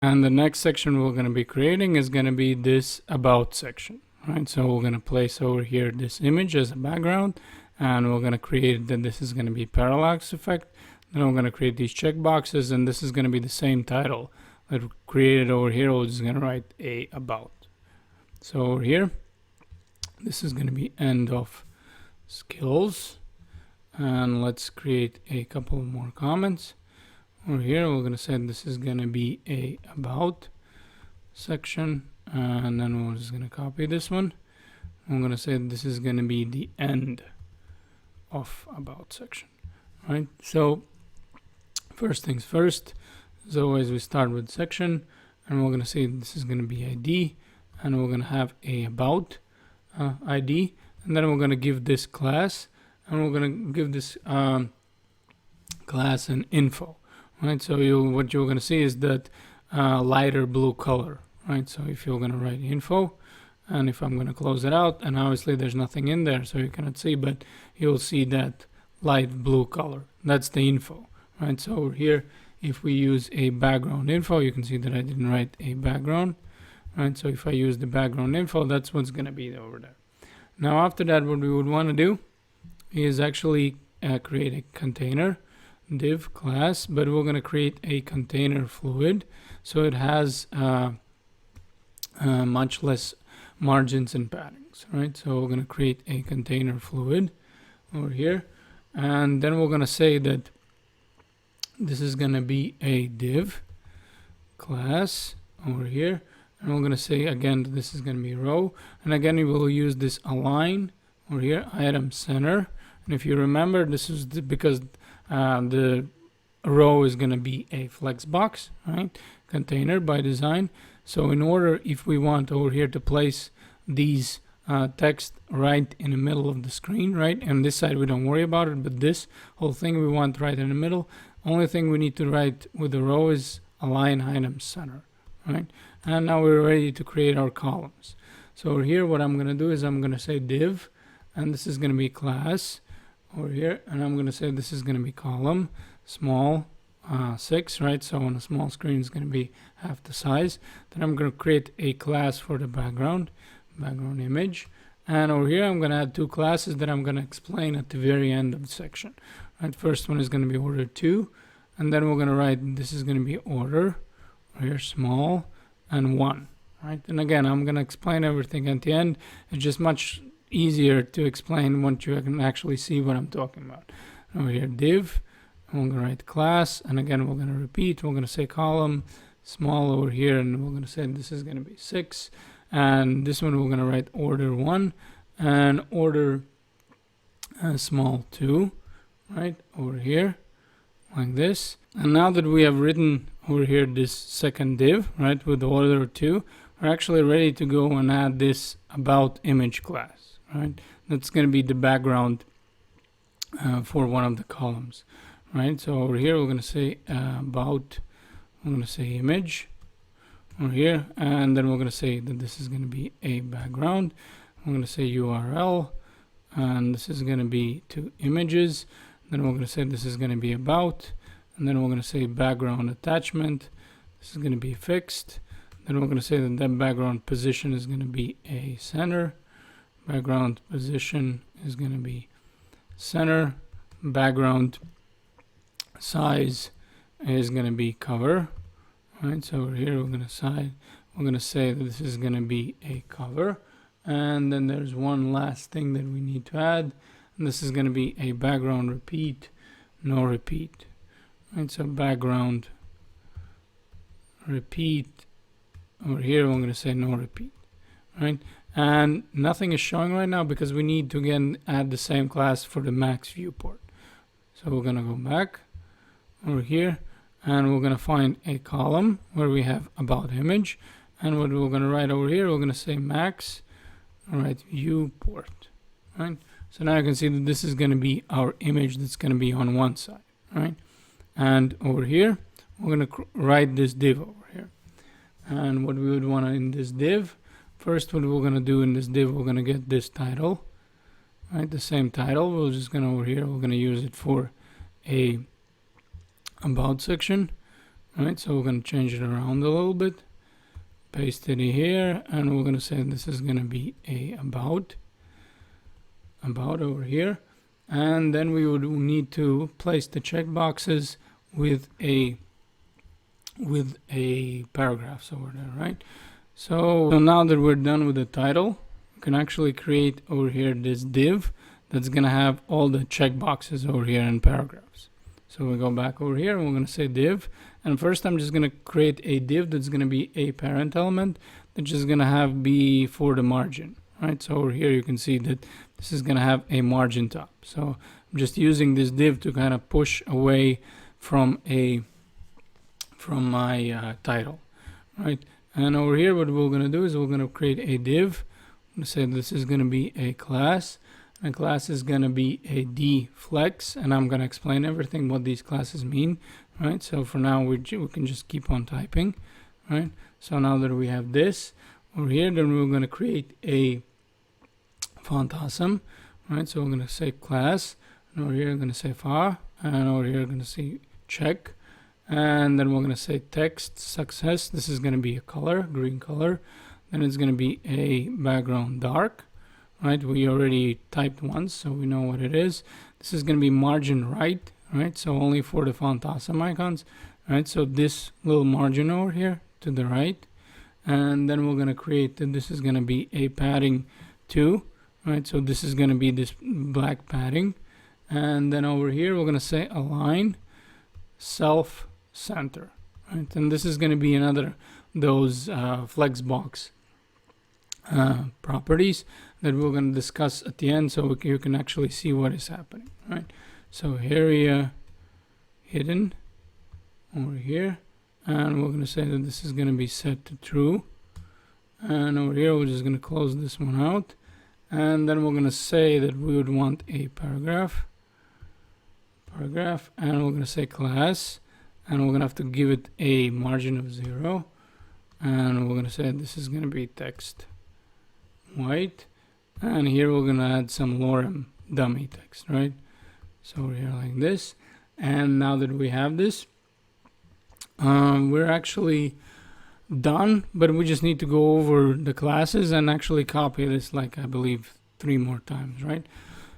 And the next section we're going to be creating is going to be this about section, right? So we're going to place over here this image as a background, and we're going to create that this is going to be parallax effect. Then we're going to create these checkboxes, and this is going to be the same title that we created over here. We're just going to write a about. So over here, this is going to be end of skills, and let's create a couple more comments. Over here, we're going to say this is going to be a about section, and then we're just going to copy this one. I'm going to say this is going to be the end of about section, right? So first things first, as always, we start with section, and we're going to say this is going to be ID, and we're going to have a about ID, and then we're going to give this class, and we're going to give this class an info. Right, so what you're going to see is that lighter blue color, right? So if you're going to write info, and if I'm going to close it out, and obviously there's nothing in there, so you cannot see, but you'll see that light blue color. That's the info, right? So over here, if we use a background info, you can see that I didn't write a background, right? So if I use the background info, that's what's going to be over there. Now after that, what we would want to do is actually create a container div class, but we're going to create a container fluid, so it has much less margins and paddings, right? So we're going to create a container fluid over here, and then we're going to say that this is going to be a div class over here, and we're going to say again that this is going to be row, and again we will use this align over here, item center, and if you remember, this is because the row is going to be a flex box, right? Container by design. So in order, if we want over here to place these text right in the middle of the screen, right? And this side we don't worry about it, but this whole thing we want right in the middle. Only thing we need to write with the row is align item center, right? And now we're ready to create our columns. So over here, what I'm going to do is I'm going to say div, and this is going to be class over here, and I'm going to say this is going to be column small 6, right? So on a small screen is going to be half the size. Then I'm going to create a class for the background image, and over here I'm going to add two classes that I'm going to explain at the very end of the section, right? First one is going to be order 2, and then we're going to write this is going to be order over here small and 1, right? And again, I'm going to explain everything at the end. It's just much easier to explain once you can actually see what I'm talking about. Over here, div, and we're going to write class, and again we're going to repeat. We're going to say column small over here, and we're going to say this is going to be 6, and this one we're going to write order 1 and order small 2, right over here like this. And now that we have written over here this second div, right, with the order 2, we're actually ready to go and add this about image class. Right, that's going to be the background for one of the columns, right? So over here we're going to say about, I'm going to say image over here, and then we're going to say that this is going to be a background. I'm going to say URL, and this is going to be to images. Then we're going to say this is going to be about, and then we're going to say background attachment. This is going to be fixed. Then we're going to say that that background position is going to be a center. Background position is going to be center. Background size is going to be cover, right? So over here we're going to say that this is going to be a cover, and then there's one last thing that we need to add, and this is going to be a background repeat, no repeat, right? So background repeat over here we're going to say no repeat, right? And nothing is showing right now because we need to again add the same class for the max viewport. So we're going to go back over here, and we're going to find a column where we have about image, and what we're going to write over here, we're going to say max, all right, viewport, right? So now you can see that this is going to be our image that's going to be on one side, right? And over here we're going to write this div over here, and what we would want in this div, first what we're going to do in this div, we're going to get this title, right? The same title. We're just going to over here, we're going to use it for a about section right? So we're going to change it around a little bit, paste it here, and we're going to say this is going to be a about over here. And then we would need to place the checkboxes with a paragraphs over there, right? So now that we're done with the title, we can actually create over here this div that's going to have all the checkboxes over here in paragraphs. So we go back over here and we're going to say div. And first I'm just going to create a div that's going to be a parent element that's just going to have be for the margin, right? So over here you can see that this is going to have a margin top. So I'm just using this div to kind of push away from my title, right? And over here what we're going to do is we're going to create a div. I'm going to say this is going to be a class. And class is going to be a dflex, and I'm going to explain everything what these classes mean, right? So for now we can just keep on typing, right? So now that we have this over here, then we're going to create a font awesome, right? So we're going to say class, and over here we're going to say far, and over here we're going to say check, and then we're going to say text success. This is going to be a color, green color. Then it's going to be a background dark, right? We already typed once, so we know what it is. This is going to be margin right, right? So only for the font awesome icons, right? So this little margin over here to the right, and then we're going to create that this is going to be a padding 2, right? So this is going to be this black padding, and then over here we're going to say align self center, right? And this is going to be another those flexbox properties that we're going to discuss at the end, so you can actually see what is happening, right? So area hidden over here, and we're going to say that this is going to be set to true, and over here we're just going to close this one out, and then we're going to say that we would want a paragraph, and we're going to say class, and we're going to have to give it a margin of 0, and we're going to say this is going to be text white, and here we're going to add some lorem dummy text, right? So we're here like this, and now that we have this, we're actually done, but we just need to go over the classes and actually copy this, like I believe 3 more times, right?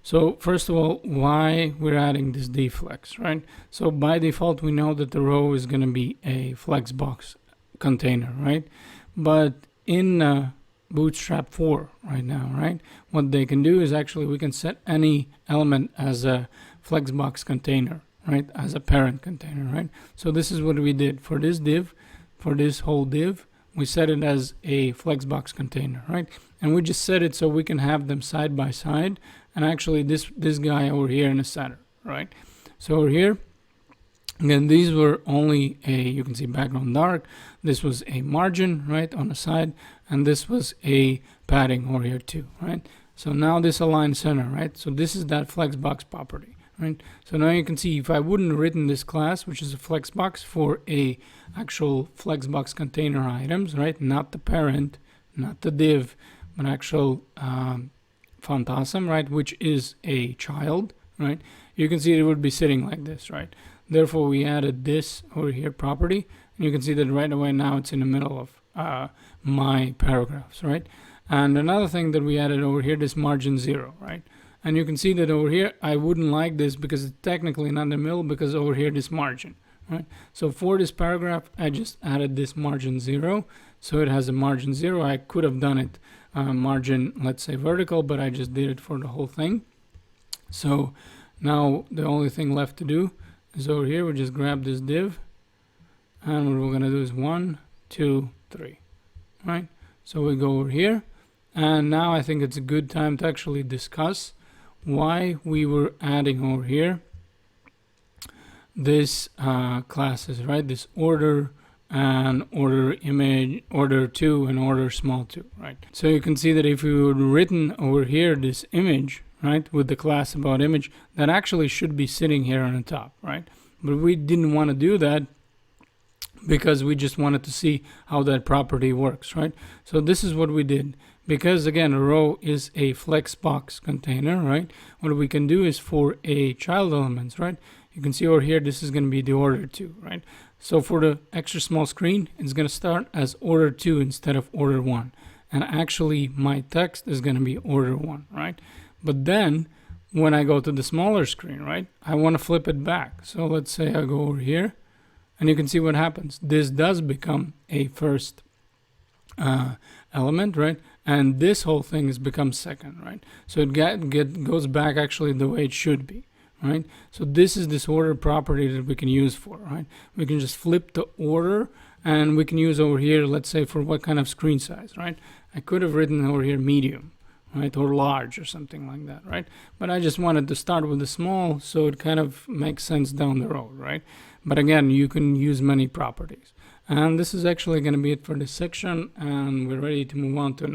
So first of all, why we're adding this dflex, right? So by default we know that the row is going to be a flexbox container, right? But in Bootstrap 4 right now, right? What they can do is actually we can set any element as a flexbox container, right? As a parent container, right? So this is what we did for this div, for this whole div, we set it as a flexbox container, right? And we just set it so we can have them side by side, and actually this guy over here in the center, right? So over here, again, these were only you can see background dark. This was a margin, right, on the side, and this was a padding over here too, right? So now this align center, right? So this is that flexbox property, right? So now you can see if I wouldn't have written this class, which is a flexbox for a actual flexbox container items, right? Not the parent, not the div, but actual font awesome, right? Which is a child, right? You can see it would be sitting like this, right? Therefore, we added this over here property, and you can see that right away now it's in the middle of my paragraphs, right? And another thing that we added over here, this margin 0, right? And you can see that over here, I wouldn't like this because it's technically not in the middle, because over here, this margin, right? So for this paragraph, I just added this margin 0. So it has a margin 0. I could have done it margin, let's say vertical, but I just did it for the whole thing. So now the only thing left to do is over here, we just grab this div, and what we're going to do is 1, 2, 3, right? So we go over here, and now I think it's a good time to actually discuss why we were adding over here this classes, right? This order and order image, order 2 and order small 2, right? So you can see that if we would written over here this image, right, with the class about image, that actually should be sitting here on the top, right? But we didn't want to do that because we just wanted to see how that property works, right? So this is what we did. Because again, a row is a flexbox container, right? What we can do is for a child elements, right? You can see over here, this is going to be the order 2, right? So for the extra small screen, it's going to start as order 2 instead of order 1. And actually my text is going to be order 1, right? But then when I go to the smaller screen, right, I want to flip it back. So let's say I go over here, and you can see what happens. This does become a first element, right? And this whole thing has become second, right? So it goes back actually the way it should be, right? So this is this order property that we can use for, right? We can just flip the order, and we can use over here, let's say for what kind of screen size, right? I could have written over here medium, right, or large or something like that, right? But I just wanted to start with the small, so it kind of makes sense down the road, right? But again, you can use many properties. And this is actually going to be it for this section, and we're ready to move on to the next.